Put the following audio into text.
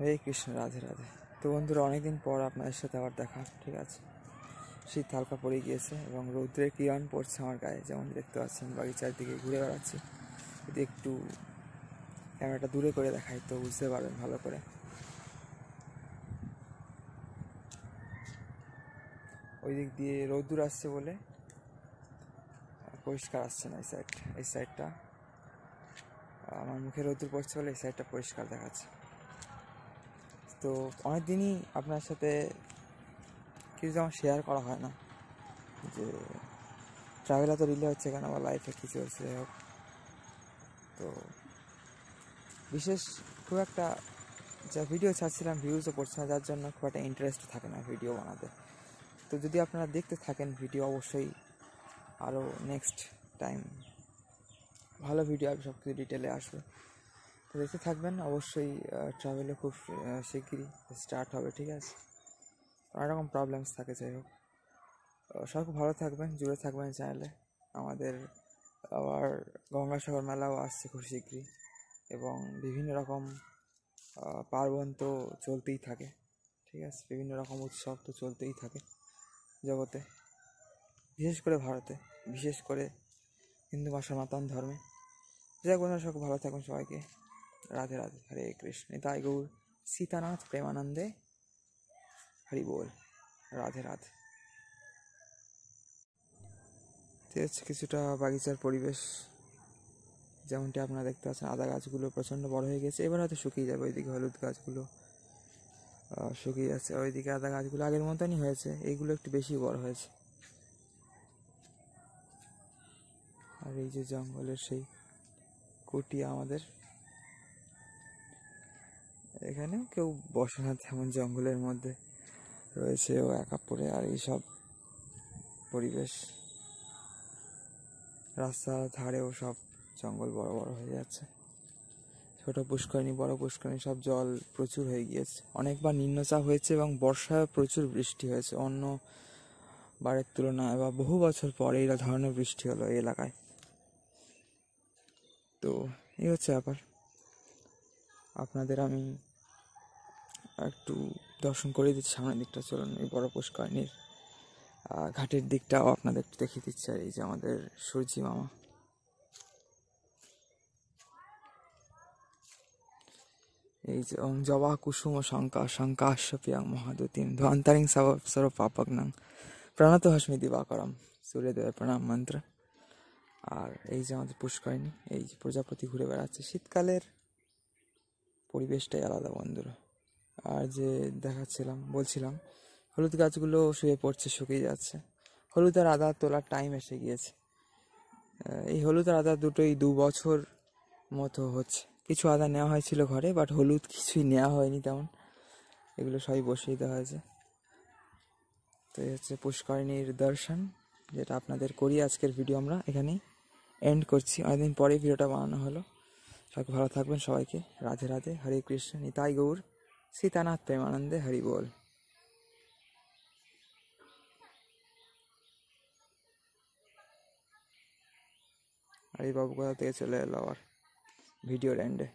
হরে কৃষ্ণ, রাধে রাধে। তো বন্ধুরা, অনেকদিন পর আপনাদের সাথে আবার দেখা। ঠিক আছে, শীত হালকা পড়ে গিয়েছে এবং রৌদ্রের কিরণ পড়ছে আমার গায়ে, যেমন দেখতে পাচ্ছেন। বাগিচার দিকে ঘুরে বেড়াচ্ছি। যদি একটু ক্যামেরাটা দূরে করে দেখাই তো বুঝতে পারবেন ভালো করে। ওই দিক দিয়ে রৌদ্র আসছে বলে পরিষ্কার আসছে না এই সাইডটা। আমার মুখে রৌদ্র পড়ছে বলে এই সাইডটা পরিষ্কার দেখাচ্ছে। তো অনেকদিনই আপনার সাথে কিছু যেমন শেয়ার করা হয় না, যে ট্রাভেল এত রিলে হচ্ছে কেন বা লাইফে কী চলছে হোক। তো বিশেষ খুব একটা যা ভিডিও ছাড়ছিলাম ভিউজও পড়ছে না, যার জন্য খুব একটা ইন্টারেস্ট থাকে না ভিডিও বানাতে। তো যদি আপনারা দেখতে থাকেন ভিডিও, অবশ্যই আরও নেক্সট টাইম ভালো ভিডিও আসবে, সব কিছু ডিটেলে আসবে। তো দেখতে থাকবেন অবশ্যই। ট্রাভেলও খুব শিগগিরই স্টার্ট হবে। ঠিক আছে, অনেক রকম প্রবলেমস থাকে, যাই হোক। সব ভালো থাকবেন, জুড়ে থাকবেন চ্যানেলে। আমাদের আবার গঙ্গাসাগর মেলাও আসছে খুব শীঘ্রই, এবং বিভিন্ন রকম পার্বণ তো চলতেই থাকে। ঠিক আছে, বিভিন্ন রকম উৎসব তো চলতেই থাকে জগতে, বিশেষ করে ভারতে, বিশেষ করে হিন্দু বা সনাতন ধর্মে। যাই হোক, সব ভালো থাকুন সবাইকে। রাধে রাধে, হরে কৃষ্ণ, নিতাই গৌর সীতানাথ প্রেমানন্দে, হরি বল, রাধে রাধে। হচ্ছে কিছুটা বাগিচার পরিবেশ, যেমনটি আপনারা দেখতে পাচ্ছেন। আদা গাছগুলো প্রচণ্ড বড় হয়ে গেছে, এবার হয়তো শুকিয়ে যাবে। ওইদিকে হলুদ গাছগুলো শুকিয়ে যাচ্ছে, ওইদিকে আদা গাছগুলো আগের মতনই হয়েছে, এইগুলো একটু বেশি বড় হয়েছে। আর এই যে জঙ্গলের সেই কুটিয়া আমাদের, এখানে কেউ বসে না তেমন, জঙ্গলের মধ্যে রয়েছে ও একা পড়ে। আর এইসব পরিবেশ, রাস্তার ধারেও সব জঙ্গল বড় বড় হয়ে যাচ্ছে। ছোট পুষ্করিণী, বড় পুষ্করিণী, সব জল প্রচুর হয়ে গিয়েছে। অনেকবার নিম্নচাপ হয়েছে এবং বর্ষায় প্রচুর বৃষ্টি হয়েছে, অন্য বারের তুলনায় বা বহু বছর পরে এই ধরনের বৃষ্টি হলো এই এলাকায়। তো এই হচ্ছে ব্যাপার। আপনাদের আমি একটু দর্শন করে দিচ্ছি সামনের দিকটা। চলুন, এই বড় পুষ্করিণীর ঘাটের দিকটাও আপনাদের একটু দেখিয়ে দিচ্ছি। আর এই যে আমাদের সূর্যি মামা, এই যে ওং জবা কুসুম শঙ্কাশ্যপিয়াং মহাদুতিম ধ্বন্তরিং সর্ব পাপগ্নং প্রণত হস্মি দিবাকরম সূর্যদেবের প্রণাম মন্ত্র। আর এই যে আমাদের পুষ্করিণী, এই যে প্রজাপতি ঘুরে বেড়াচ্ছে। শীতকালের পরিবেশটাই আলাদা বন্ধুরা। আর যে বলছিলাম হলুদ গাছগুলো শুয়ে পড়ছে, শুকিয়ে যাচ্ছে। হলুদ আর আদা তোলার টাইম এসে গিয়েছে। এই হলুদ আর আদা দুটোই 2 বছর মতো হচ্ছে। কিছু আদা নেওয়া হয়েছিল ঘরে, বাট হলুদ কিছুই নেওয়া হয়নি তেমন, এগুলো সবই বসিয়ে দেওয়া হয়েছে। তো এই হচ্ছে পুষ্করিণীর দর্শন, যেটা আপনাদের করি। আজকের ভিডিও আমরা এখানেই এন্ড করছি, অনেকদিন পরে ভিডিওটা বানানো হলো। সবাই ভালো থাকবেন, সবাইকে রাধে রাধে, হরে কৃষ্ণ, নিতাই গৌর সীতানাথ প্রেমানন্দে, হরি বল। আর এই বাবু কোথা থেকে চলে এলো আবার ভিডিওর এন্ডে।